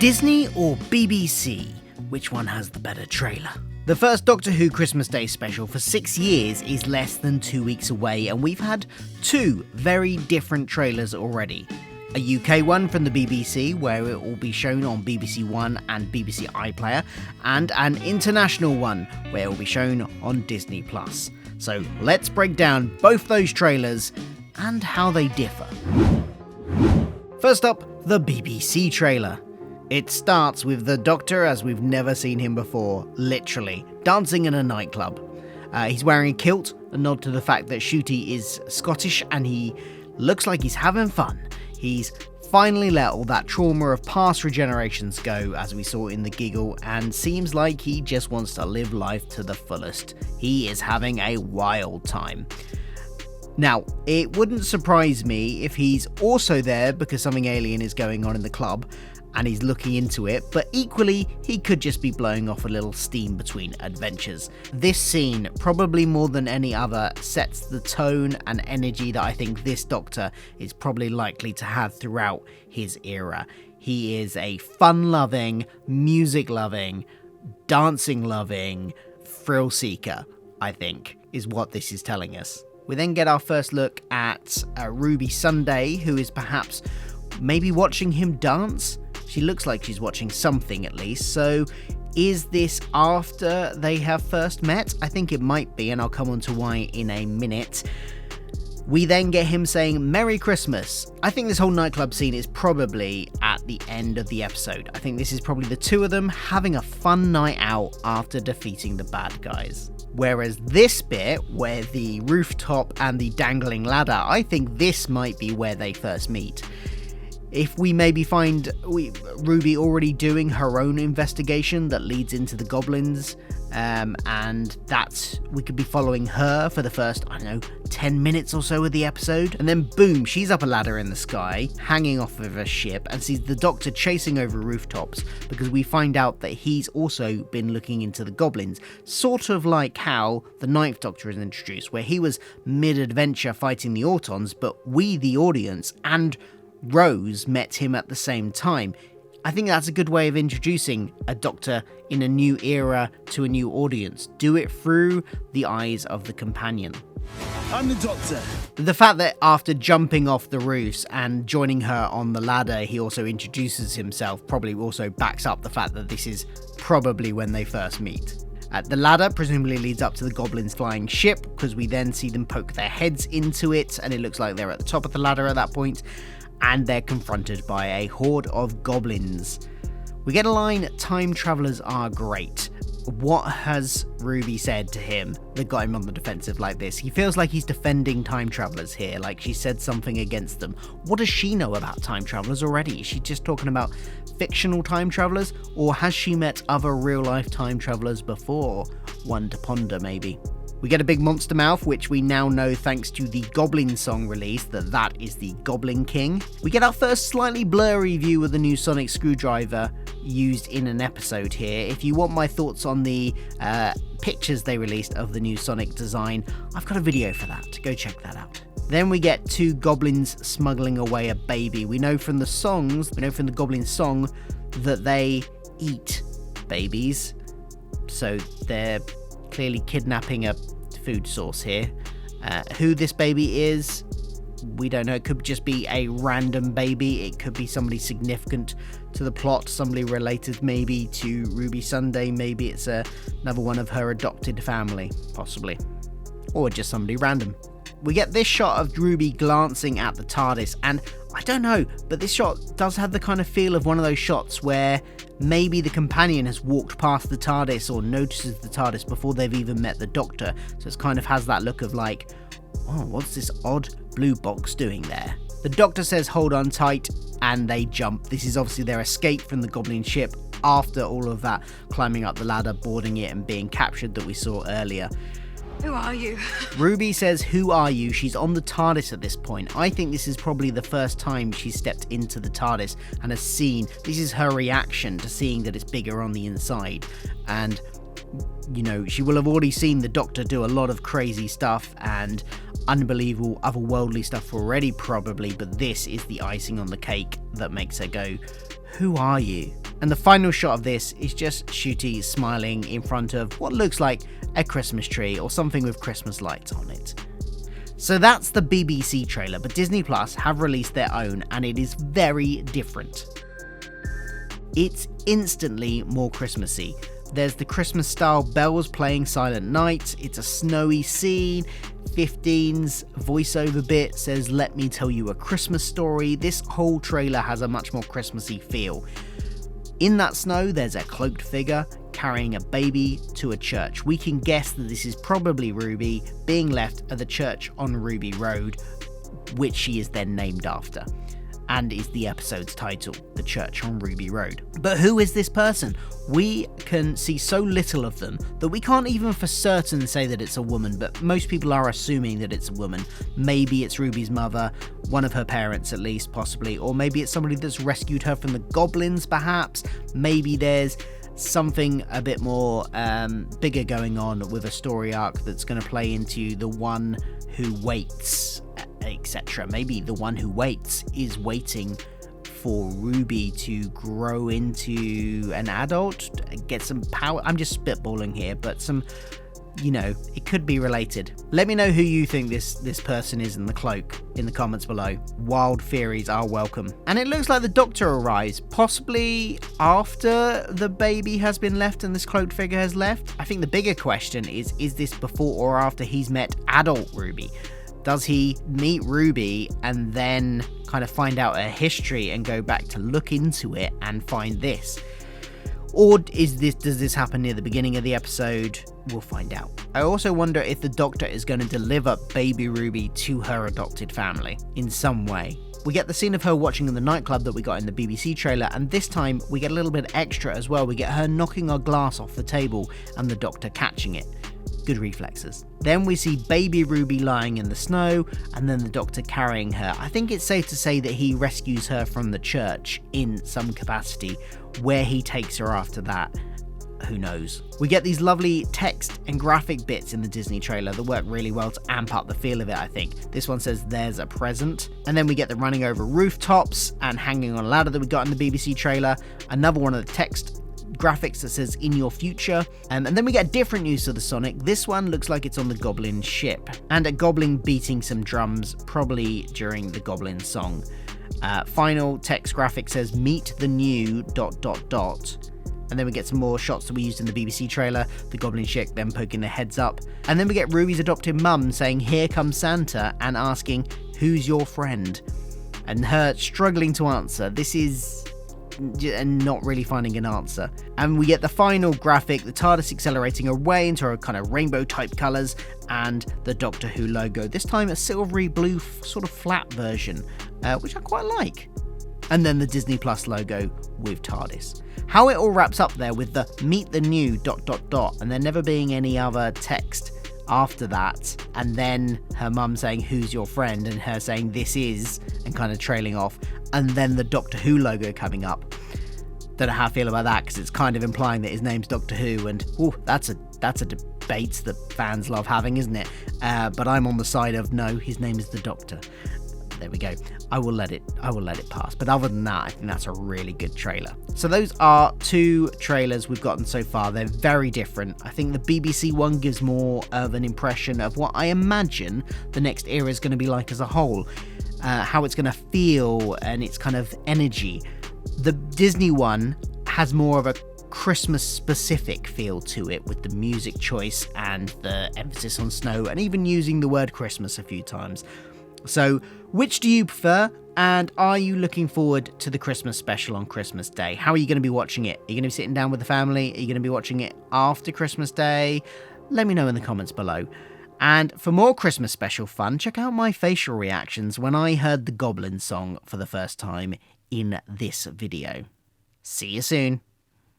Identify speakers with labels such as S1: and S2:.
S1: Disney or BBC? Which one has the better trailer? The first Doctor Who Christmas Day special for 6 years is less than 2 weeks away, and we've had two very different trailers already. A UK one from the BBC, where it will be shown on BBC One and BBC iPlayer, and an international one, where it will be shown on Disney+. So let's break down both those trailers and how they differ. First up, the BBC trailer. It starts with the Doctor as we've never seen him before, literally, dancing in a nightclub. He's wearing a kilt, a nod to the fact that Ncuti is Scottish and he looks like he's having fun. He's finally let all that trauma of past regenerations go, as we saw in the giggle, and seems like he just wants to live life to the fullest. He is having a wild time. Now, it wouldn't surprise me if he's also there because something alien is going on in the club and he's looking into it, but equally, he could just be blowing off a little steam between adventures. This scene, probably more than any other, sets the tone and energy that I think this Doctor is probably likely to have throughout his era. He is a fun-loving, music-loving, dancing-loving thrill seeker, I think, is what this is telling us. We then get our first look at Ruby Sunday, who is perhaps maybe watching him dance. She looks like she's watching something at least, so is this after they have first met? I think it might be, and I'll come on to why in a minute. We then get him saying Merry Christmas. I think this whole nightclub scene is probably at the end of the episode. I think this is probably the two of them having a fun night out after defeating the bad guys. Whereas this bit, where the rooftop and the dangling ladder, I think this might be where they first meet. If we maybe find Ruby already doing her own investigation that leads into the goblins, and we could be following her for the first, 10 minutes or so of the episode, and then boom, she's up a ladder in the sky, hanging off of a ship, and sees the Doctor chasing over rooftops, because we find out that he's also been looking into the goblins, sort of like how the Ninth Doctor is introduced, where he was mid-adventure fighting the Autons, but we, the audience, and Rose met him at the same time. I think that's a good way of introducing a Doctor in a new era to a new audience. Do it through the eyes of the companion.
S2: I'm the Doctor.
S1: The fact that after jumping off the roofs and joining her on the ladder, he also introduces himself probably also backs up the fact that this is probably when they first meet. The ladder presumably leads up to the goblins' flying ship, because we then see them poke their heads into it, and it looks like they're at the top of the ladder at that point. And they're confronted by a horde of goblins. We get a line, time travellers are great. What has Ruby said to him that got him on the defensive like this? He feels like he's defending time travellers here, like she said something against them. What does she know about time travellers already? Is she just talking about fictional time travellers, or has she met other real-life time travellers before? One to ponder, maybe. We get a big monster mouth, which we now know thanks to the Goblin song release that is the Goblin King. We get our first slightly blurry view of the new sonic screwdriver used in an episode here. If you want my thoughts on the pictures they released of the new sonic design, I've got a video for that. Go check that out. Then we get two goblins smuggling away a baby. We know from the Goblin song that they eat babies. So they're clearly kidnapping a food source here. Who this baby is, we don't know. It could just be a random baby. It could be somebody significant to the plot, somebody related maybe to Ruby Sunday. Maybe it's another one of her adopted family, possibly. Or just somebody random. We get this shot of Ruby glancing at the TARDIS, and I don't know, but this shot does have the kind of feel of one of those shots where maybe the companion has walked past the TARDIS or notices the TARDIS before they've even met the Doctor. So it kind of has that look of like, oh, what's this odd blue box doing there? The Doctor says hold on tight, and they jump. This is obviously their escape from the Goblin ship after all of that climbing up the ladder, boarding it and being captured that we saw earlier.
S3: Who are you?
S1: Ruby says, who are you? She's on the TARDIS at this point. I think this is probably the first time she's stepped into the TARDIS and has seen, this is her reaction to seeing that it's bigger on the inside. And, she will have already seen the Doctor do a lot of crazy stuff and unbelievable otherworldly stuff already probably, but this is the icing on the cake that makes her go, who are you? And the final shot of this is just Shooty smiling in front of what looks like a Christmas tree or something with Christmas lights on it. So that's the BBC trailer, but Disney Plus have released their own and it is very different. It's instantly more Christmassy. There's the Christmas style bells playing Silent Night, it's a snowy scene, 15's voiceover bit says let me tell you a Christmas story. This whole trailer has a much more Christmassy feel. In that snow there's a cloaked figure carrying a baby to a church. We can guess that this is probably Ruby being left at the church on Ruby Road, which she is then named after, and is the episode's title, The Church on Ruby Road. But who is this person? We can see so little of them that we can't even for certain say that it's a woman, but most people are assuming that it's a woman. Maybe it's Ruby's mother, one of her parents at least, possibly, or maybe it's somebody that's rescued her from the goblins, perhaps. Maybe there's something a bit more bigger going on with a story arc that's going to play into the one who waits, etc. Maybe the one who waits is waiting for Ruby to grow into an adult, get some power. I'm just spitballing here, but some, it could be related. Let me know who you think this person is in the cloak in the comments below. Wild theories are welcome. And it looks like the Doctor arrives, possibly after the baby has been left and this cloaked figure has left. I think the bigger question is this before or after he's met adult Ruby? Does he meet Ruby and then kind of find out her history and go back to look into it and find this? Or does this happen near the beginning of the episode? We'll find out. I also wonder if the Doctor is going to deliver baby Ruby to her adopted family in some way. We get the scene of her watching in the nightclub that we got in the BBC trailer, and this time we get a little bit extra as well. We get her knocking a glass off the table and the Doctor catching it. Good reflexes. Then we see baby Ruby lying in the snow and then the Doctor carrying her. I think it's safe to say that he rescues her from the church in some capacity. Where he takes her after that, who knows. We get these lovely text and graphic bits in the Disney trailer that work really well to amp up the feel of it, I think. This one says there's a present, and then we get the running over rooftops and hanging on a ladder that we got in the BBC trailer. Another one of the text graphics that says in your future, and then we get a different use of the Sonic. This one looks like it's on the Goblin ship and a Goblin beating some drums, probably during the Goblin song. Final text graphic says meet the new ... And then we get some more shots that we used in the BBC trailer, the Goblin ship then poking their heads up, and then we get Ruby's adopted mum saying here comes Santa and asking who's your friend, and her struggling to answer. This is and not really finding an answer. And we get the final graphic, the TARDIS accelerating away into a kind of rainbow type colours and the Doctor Who logo, this time a silvery blue sort of flat version, which I quite like. And then the Disney Plus logo with TARDIS. How it all wraps up there with the meet the new ... and there never being any other text after that, and then her mum saying who's your friend and her saying this is, and kind of trailing off, and then the Doctor Who logo coming up. Don't know how I feel about that, because it's kind of implying that his name's Doctor Who, and that's a debate that fans love having, isn't it? But I'm on the side of no, his name is the Doctor. There we go. I will let it pass. But other than that, I think that's a really good trailer. So those are two trailers we've gotten so far. They're very different. I think the BBC one gives more of an impression of what I imagine the next era is going to be like as a whole. How it's going to feel and its kind of energy. The Disney one has more of a Christmas specific feel to it, with the music choice and the emphasis on snow and even using the word Christmas a few times. So, which do you prefer? And are you looking forward to the Christmas special on Christmas Day? How are you going to be watching it? Are you going to be sitting down with the family? Are you going to be watching it after Christmas Day? Let me know in the comments below. And for more Christmas special fun, check out my facial reactions when I heard the Goblin song for the first time in this video. See you soon.